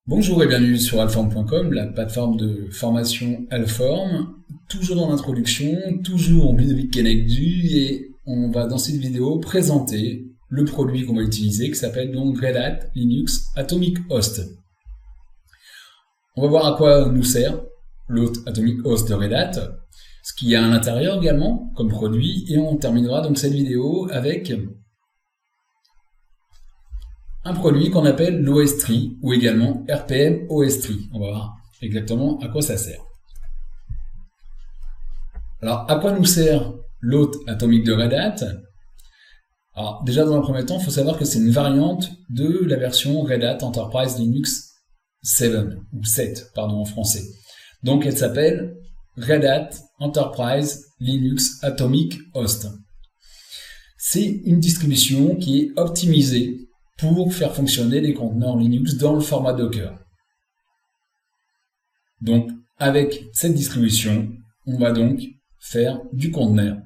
Bonjour et bienvenue sur Alform.com, la plateforme de formation Alform. Toujours dans l'introduction, toujours Ludovic Kenegdu, et on va dans cette vidéo présenter le produit qu'on va utiliser qui s'appelle donc Red Hat Linux Atomic Host. On va voir à quoi nous sert l'hôte Atomic Host de Red Hat, ce qu'il y a à l'intérieur également comme produit, et on terminera donc cette vidéo avec un produit qu'on appelle l'OS3 ou également RPM OS3. On va voir exactement à quoi ça sert. Alors, à quoi nous sert l'hôte atomique de Red Hat? Alors, déjà dans un premier temps, il faut savoir que c'est une variante de la version Red Hat Enterprise Linux 7, ou 7, pardon, en français. Donc, elle s'appelle Red Hat Enterprise Linux Atomic Host. C'est une distribution qui est optimisée pour faire fonctionner les conteneurs Linux dans le format Docker. Donc, avec cette distribution, on va donc faire du conteneur.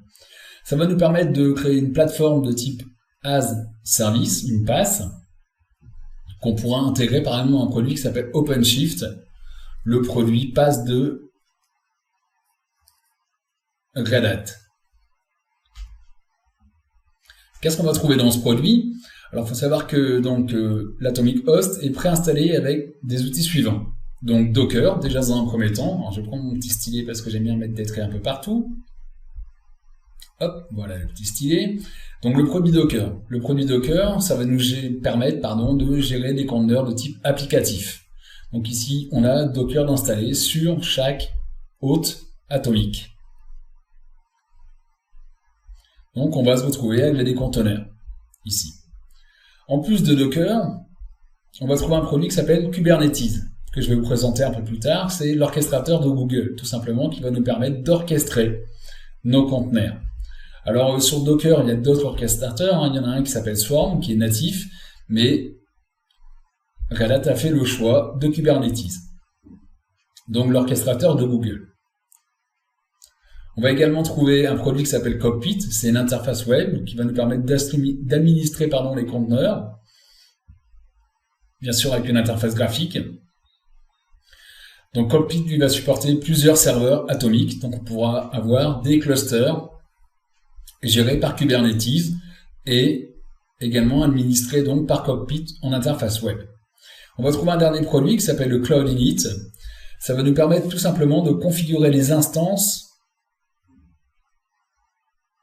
Ça va nous permettre de créer une plateforme de type as service, une PaaS, qu'on pourra intégrer par exemple à un produit qui s'appelle OpenShift, le produit PaaS de Red Hat. Qu'est-ce qu'on va trouver dans ce produit? Alors, il faut savoir que l'Atomic Host est préinstallé avec des outils suivants. Donc, Docker, déjà dans un premier temps. Alors, je vais prendre mon petit stylet parce que j'aime bien mettre des traits un peu partout. Hop, voilà le petit stylet. Donc, le produit Docker. Le produit Docker, ça va nous permettre de gérer des conteneurs de type applicatif. Donc, ici, on a Docker d'installer sur chaque hôte atomique. Donc, on va se retrouver avec des conteneurs, ici. En plus de Docker, on va trouver un produit qui s'appelle Kubernetes, que je vais vous présenter un peu plus tard. C'est l'orchestrateur de Google, tout simplement, qui va nous permettre d'orchestrer nos conteneurs. Alors, sur Docker, il y a d'autres orchestrateurs. Il y en a un qui s'appelle Swarm, qui est natif, mais Red Hat a fait le choix de Kubernetes, donc l'orchestrateur de Google. On va également trouver un produit qui s'appelle Cockpit, c'est une interface web qui va nous permettre d'administrer les conteneurs, bien sûr avec une interface graphique. Donc Cockpit lui va supporter plusieurs serveurs atomiques, donc on pourra avoir des clusters gérés par Kubernetes et également administrés donc par Cockpit en interface web. On va trouver un dernier produit qui s'appelle le Cloud Init. Ça va nous permettre tout simplement de configurer les instances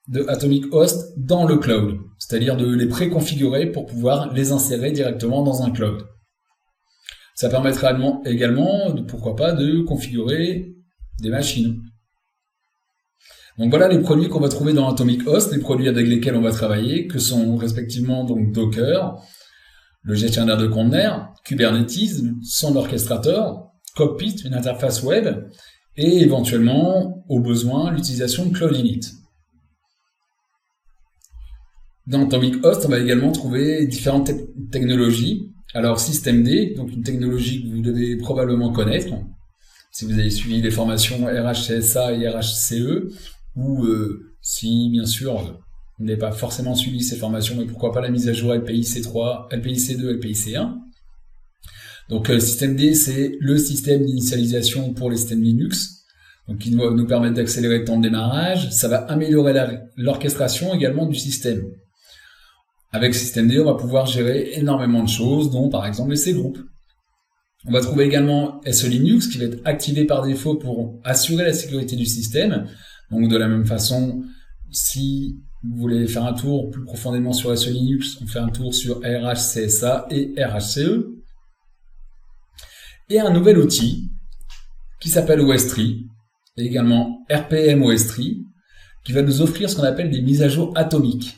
de Atomic Host dans le cloud, c'est-à-dire de les préconfigurer pour pouvoir les insérer directement dans un cloud. Ça permettra également, pourquoi pas, de configurer des machines. Donc voilà les produits qu'on va trouver dans Atomic Host, les produits avec lesquels on va travailler, que sont respectivement donc Docker, le gestionnaire de conteneurs, Kubernetes, son orchestrateur, Cockpit, une interface web, et éventuellement, au besoin, l'utilisation de Cloud Init. Dans Atomic Host, on va également trouver différentes technologies. Alors, systemd, donc une technologie que vous devez probablement connaître, si vous avez suivi les formations RHCSA et RHCE, ou si, bien sûr, vous n'avez pas forcément suivi ces formations, mais pourquoi pas la mise à jour LPIC3, LPIC2, LPIC1. Donc, systemd, c'est le système d'initialisation pour les systèmes Linux, donc qui va nous permettre d'accélérer le temps de démarrage. Ça va améliorer l'orchestration également du système. Avec systemd, on va pouvoir gérer énormément de choses, dont par exemple les C-groupes. On va trouver également SE-Linux qui va être activé par défaut pour assurer la sécurité du système. Donc de la même façon, si vous voulez faire un tour plus profondément sur SE-Linux, on fait un tour sur RHCSA et RHCE. Et un nouvel outil qui s'appelle OS3, et également RPM OS3, qui va nous offrir ce qu'on appelle des mises à jour atomiques.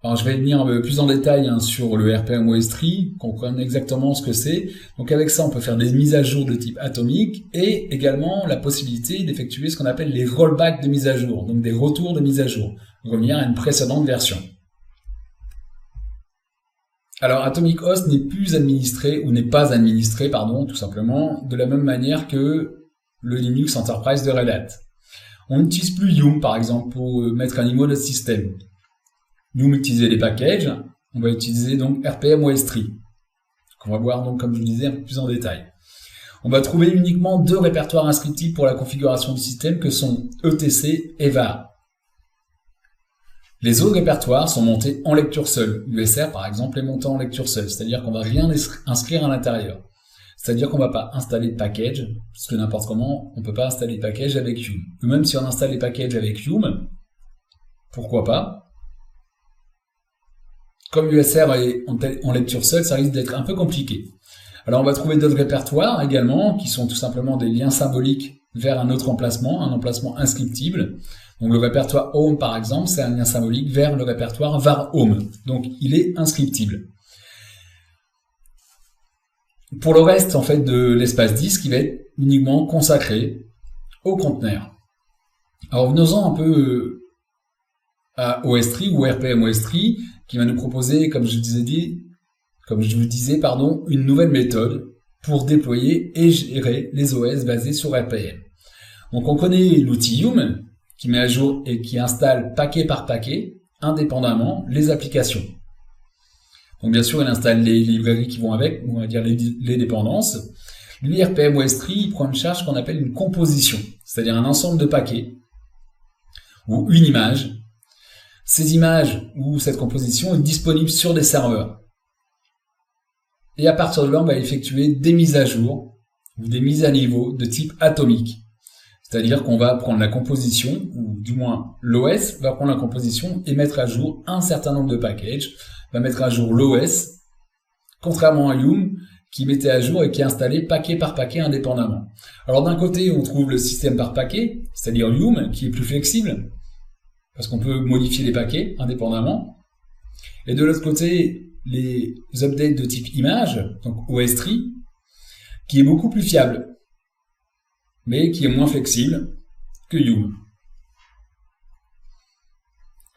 Alors, je vais venir plus en détail sur le RPM OS3, qu'on comprenne exactement ce que c'est. Donc, avec ça, on peut faire des mises à jour de type atomique et également la possibilité d'effectuer ce qu'on appelle les rollbacks de mise à jour, donc des retours de mise à jour, revenir à une précédente version. Alors, Atomic Host n'est plus administré, ou n'est pas administré, tout simplement, de la même manière que le Linux Enterprise de Red Hat. On n'utilise plus Yum, par exemple, pour mettre à niveau notre système. Nous, on utilise des packages, on va utiliser donc RPM OS3. qu'on va voir donc, comme je vous disais, un peu plus en détail. On va trouver uniquement 2 répertoires inscriptibles pour la configuration du système que sont ETC et var. Les autres répertoires sont montés en lecture seule. USR, par exemple, est monté en lecture seule, c'est-à-dire qu'on va rien inscrire à l'intérieur. C'est-à-dire qu'on va pas installer de package, parce que n'importe comment, on peut pas installer de package avec Yum. Ou même si on installe les packages avec Yum, pourquoi pas? Comme USR est en lecture seule, ça risque d'être un peu compliqué. Alors on va trouver d'autres répertoires également, qui sont tout simplement des liens symboliques vers un autre emplacement, un emplacement inscriptible. Donc le répertoire home par exemple, c'est un lien symbolique vers le répertoire var home. Donc il est inscriptible. Pour le reste en fait de l'espace disque, il va être uniquement consacré au conteneur. Alors venons-en un peu à OS-Tree ou RPM OS-Tree, qui va nous proposer, comme je vous disais, une nouvelle méthode pour déployer et gérer les OS basés sur RPM. Donc on connaît l'outil Yum, qui met à jour et qui installe paquet par paquet, indépendamment, les applications. Donc bien sûr, il installe les librairies qui vont avec, on va dire les dépendances. Lui, RPM OS-Tree, il prend une charge qu'on appelle une composition, c'est-à-dire un ensemble de paquets, ou une image. Ces images ou cette composition est disponible sur des serveurs. Et à partir de là, on va effectuer des mises à jour ou des mises à niveau de type atomique. C'est-à-dire qu'on va prendre la composition, ou du moins l'OS va prendre la composition et mettre à jour un certain nombre de packages, va mettre à jour l'OS, contrairement à Yum, qui mettait à jour et qui installait paquet par paquet indépendamment. Alors d'un côté, on trouve le système par paquet, c'est-à-dire Yum, qui est plus flexible, parce qu'on peut modifier les paquets indépendamment. Et de l'autre côté, les updates de type image, donc OS-Tree, qui est beaucoup plus fiable, mais qui est moins flexible que Yum.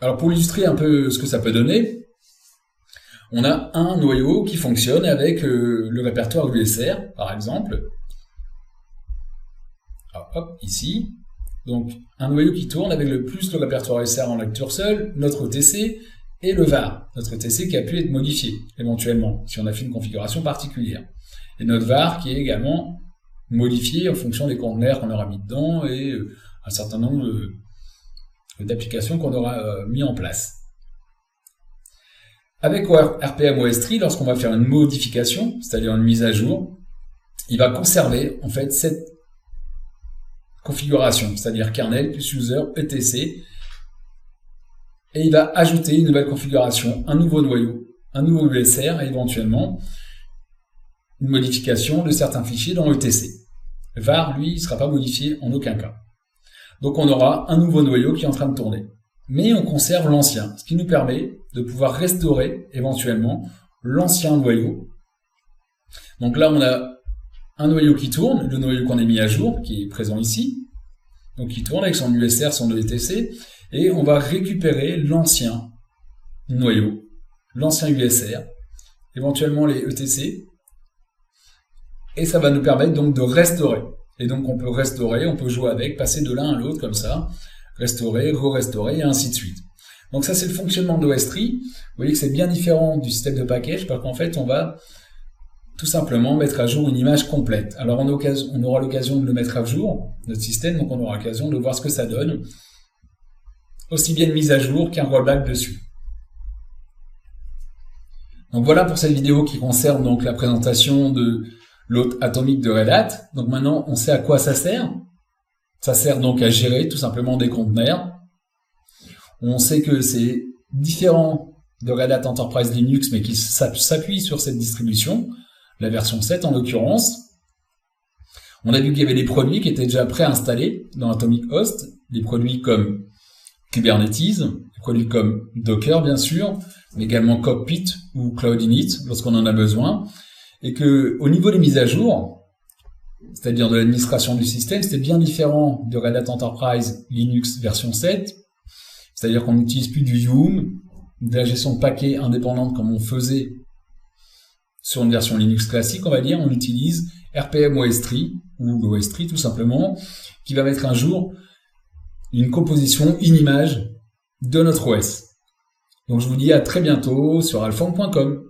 Alors pour illustrer un peu ce que ça peut donner, on a un noyau qui fonctionne avec le répertoire USR, par exemple. Alors, hop, ici. Donc un noyau qui tourne avec le répertoire USR en lecture seule, notre ETC et le var. Notre ETC qui a pu être modifié éventuellement, si on a fait une configuration particulière. Et notre var qui est également modifié en fonction des conteneurs qu'on aura mis dedans et un certain nombre d'applications qu'on aura mis en place. Avec RPM OS-Tree, lorsqu'on va faire une modification, c'est-à-dire une mise à jour, il va conserver en fait cette configuration, c'est-à-dire kernel plus user etc. Et il va ajouter une nouvelle configuration, un nouveau noyau, un nouveau USR et éventuellement une modification de certains fichiers dans ETC. var, lui, ne sera pas modifié en aucun cas. Donc on aura un nouveau noyau qui est en train de tourner. Mais on conserve l'ancien, ce qui nous permet de pouvoir restaurer éventuellement l'ancien noyau. Donc là, on a un noyau qui tourne, le noyau qu'on a mis à jour, qui est présent ici, donc qui tourne avec son USR, son ETC, et on va récupérer l'ancien noyau, l'ancien USR, éventuellement les ETC, et ça va nous permettre donc de restaurer. Et donc on peut restaurer, on peut jouer avec, passer de l'un à l'autre comme ça, restaurer, re-restaurer, et ainsi de suite. Donc ça c'est le fonctionnement d'OS-Tree. Vous voyez que c'est bien différent du système de package, parce qu'en fait on va tout simplement mettre à jour une image complète. Alors on aura l'occasion de le mettre à jour, notre système, donc on aura l'occasion de voir ce que ça donne. Aussi bien une mise à jour qu'un rollback dessus. Donc voilà pour cette vidéo qui concerne donc la présentation de l'hôte atomique de Red Hat. Donc maintenant on sait à quoi ça sert. Ça sert donc à gérer tout simplement des conteneurs. On sait que c'est différent de Red Hat Enterprise Linux, mais qui s'appuie sur cette distribution, la version 7 en l'occurrence. On a vu qu'il y avait des produits qui étaient déjà préinstallés dans Atomic Host, des produits comme Kubernetes, des produits comme Docker bien sûr, mais également Cockpit ou Cloud Init lorsqu'on en a besoin, et que au niveau des mises à jour, c'est-à-dire de l'administration du système, c'était bien différent de Red Hat Enterprise Linux version 7, c'est-à-dire qu'on n'utilise plus du Yum, de la gestion de paquets indépendante comme on faisait sur une version Linux classique, on va dire, on utilise RPM OS-Tree, ou OS-Tree tout simplement, qui va mettre un jour une composition, une image de notre OS. Donc je vous dis à très bientôt sur alphonse.com.